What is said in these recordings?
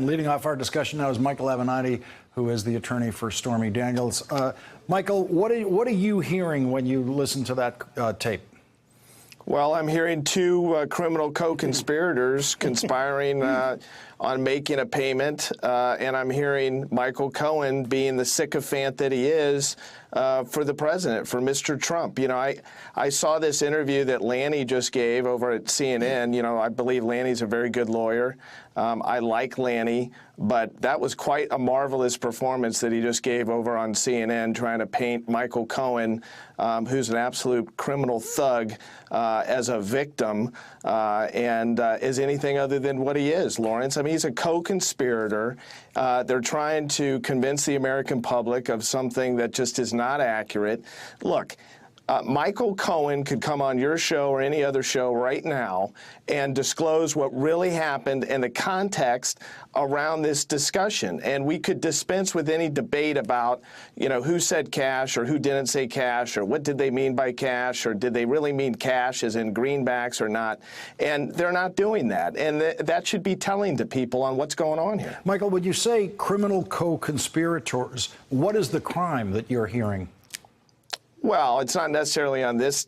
Leading off our discussion now is Michael Avenatti, who is the attorney for Stormy Daniels. Michael, what are you hearing when you listen to that tape? Well, I'm hearing two criminal co-conspirators conspiring on making a payment, and I'm hearing Michael Cohen being the sycophant that he is for the president, for Mr. Trump. You know, I saw this interview that Lanny just gave over at CNN. You know, I believe Lanny's a very good lawyer. I like Lanny, but that was quite a marvelous performance that he just gave over on CNN, trying to paint Michael Cohen, who's an absolute criminal thug, as a victim and is anything other than what he is, Lawrence. I mean, he's a co-conspirator. They're trying to convince the American public of something that just is not accurate. Look, Michael Cohen could come on your show or any other show right now and disclose what really happened and the context around this discussion. And we could dispense with any debate about, you know, who said cash or who didn't say cash or what did they mean by cash or did they really mean cash as in greenbacks or not. And they're not doing that. And that should be telling to people on what's going on here. Michael, when you say criminal co-conspirators, what is the crime that you're hearing? Well, it's not necessarily on this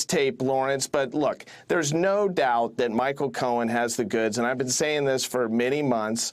tape, Lawrence, but look, there's no doubt that Michael Cohen has the goods, and I've been saying this for many months,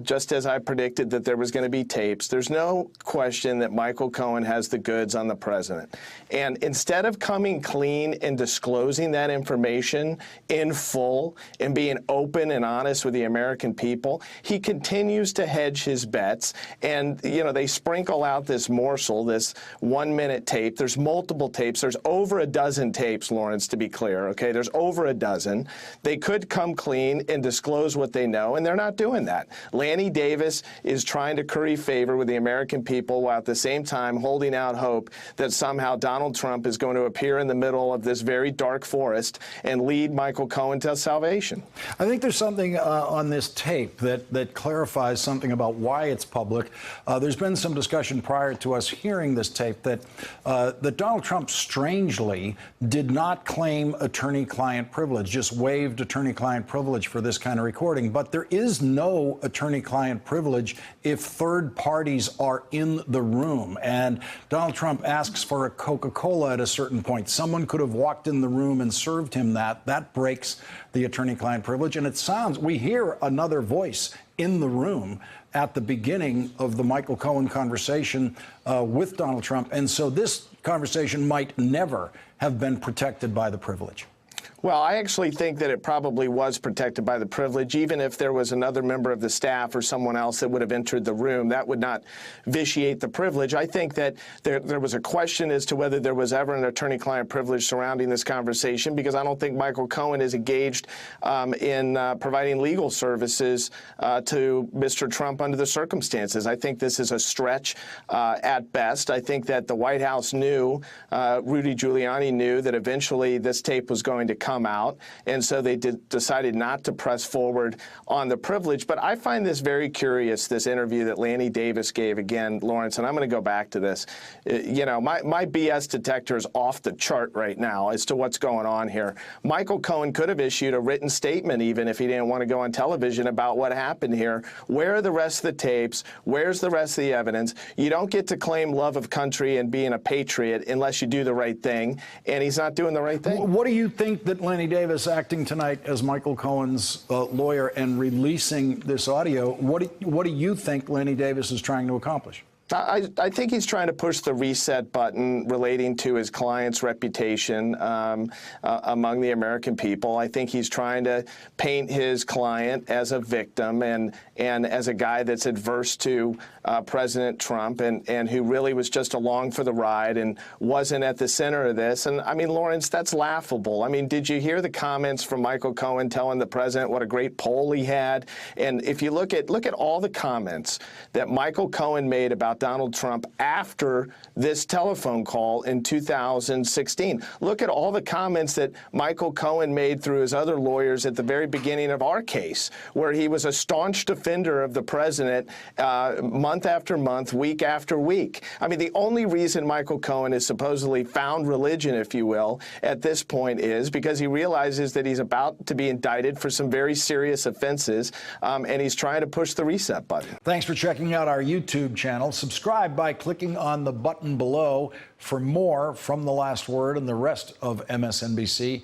just as I predicted that there was going to be tapes. There's no question that Michael Cohen has the goods on the president. And instead of coming clean and disclosing that information in full and being open and honest with the American people, he continues to hedge his bets. And, you know, they sprinkle out this morsel, this 1 minute tape. There's multiple tapes. There's over a dozen tapes, Lawrence, to be clear, okay? There's over a dozen. They could come clean and disclose what they know, and they're not doing that. Lanny Davis is trying to curry favor with the American people while at the same time holding out hope that somehow Donald Trump is going to appear in the middle of this very dark forest and lead Michael Cohen to salvation. I think there's something on this tape that clarifies something about why it's public. There's been some discussion prior to us hearing this tape that Donald Trump strangely did not claim attorney-client privilege, just waived attorney-client privilege for this kind of recording. But there is no attorney-client privilege if third parties are in the room. And Donald Trump asks for a Coca-Cola at a certain point. Someone could have walked in the room and served him that. That breaks the attorney-client privilege. And it sounds, we hear another voice in the room at the beginning of the Michael Cohen conversation with Donald Trump. And so this conversation might never have been protected by the privilege. Well, I actually think that it probably was protected by the privilege, even if there was another member of the staff or someone else that would have entered the room. That would not vitiate the privilege. I think that there was a question as to whether there was ever an attorney-client privilege surrounding this conversation, because I don't think Michael Cohen is engaged in providing legal services to Mr. Trump under the circumstances. I think this is a stretch at best. I think that the White House knew, Rudy Giuliani knew, that eventually this tape was going to come out, and so they decided not to press forward on the privilege. But I find this very curious, this interview that Lanny Davis gave, again, Lawrence, and I'm going to go back to this. You know, my BS detector is off the chart right now as to what's going on here. Michael Cohen could have issued a written statement even if he didn't want to go on television about what happened here. Where are the rest of the tapes? Where's the rest of the evidence? You don't get to claim love of country and being a patriot unless you do the right thing, and he's not doing the right thing. What do you think that Lanny Davis, acting tonight as Michael Cohen's lawyer and releasing this audio, what do you think Lanny Davis is trying to accomplish? I think he's trying to push the reset button relating to his client's reputation among the American people. I think he's trying to paint his client as a victim and as a guy that's adverse to President Trump and who really was just along for the ride and wasn't at the center of this. And I mean, Lawrence, that's laughable. I mean, did you hear the comments from Michael Cohen telling the president what a great poll he had? And if you look at all the comments that Michael Cohen made about about Donald Trump after this telephone call in 2016. Look at all the comments that Michael Cohen made through his other lawyers at the very beginning of our case, where he was a staunch defender of the president month after month, week after week. I mean, the only reason Michael Cohen has supposedly found religion, if you will, at this point is because he realizes that he's about to be indicted for some very serious offenses, and he's trying to push the reset button. Thanks for checking out our YouTube channel. Subscribe by clicking on the button below for more from The Last Word and the rest of MSNBC.